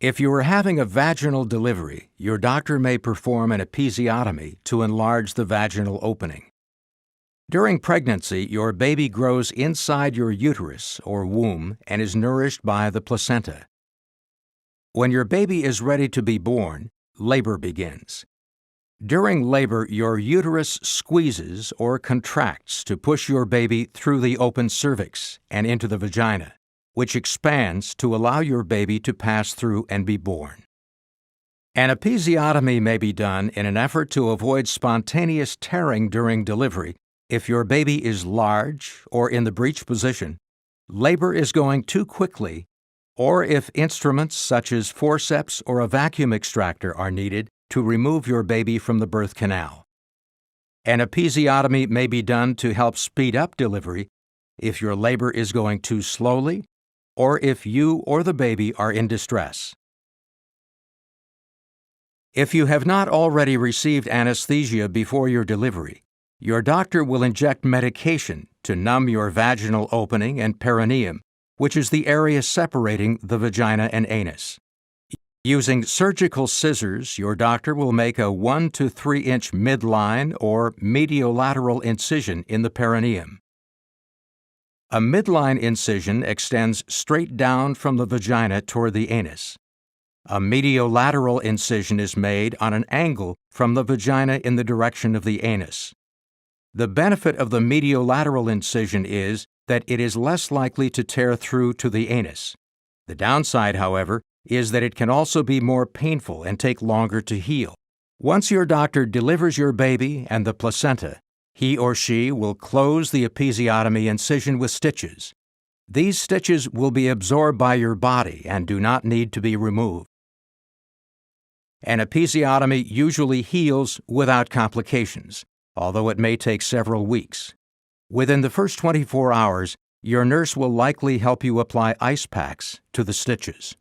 If you are having a vaginal delivery, your doctor may perform an episiotomy to enlarge the vaginal opening. During pregnancy, your baby grows inside your uterus or womb and is nourished by the placenta. When your baby is ready to be born, labor begins. During labor, your uterus squeezes or contracts to push your baby through the open cervix and into the vagina, which expands to allow your baby to pass through and be born. An episiotomy may be done in an effort to avoid spontaneous tearing during delivery if your baby is large or in the breech position, labor is going too quickly, or if instruments such as forceps or a vacuum extractor are needed to remove your baby from the birth canal. An episiotomy may be done to help speed up delivery if your labor is going too slowly or if you or the baby are in distress. If you have not already received anesthesia before your delivery, your doctor will inject medication to numb your vaginal opening and perineum, which is the area separating the vagina and anus. Using surgical scissors, your doctor will make a 1 to 3 inch midline or mediolateral incision in the perineum. A midline incision extends straight down from the vagina toward the anus. A mediolateral incision is made on an angle from the vagina in the direction of the anus. The benefit of the mediolateral incision is that it is less likely to tear through to the anus. The downside, however, is that it can also be more painful and take longer to heal. Once your doctor delivers your baby and the placenta, he or she will close the episiotomy incision with stitches. These stitches will be absorbed by your body and do not need to be removed. An episiotomy usually heals without complications, although it may take several weeks. Within the first 24 hours, your nurse will likely help you apply ice packs to the stitches.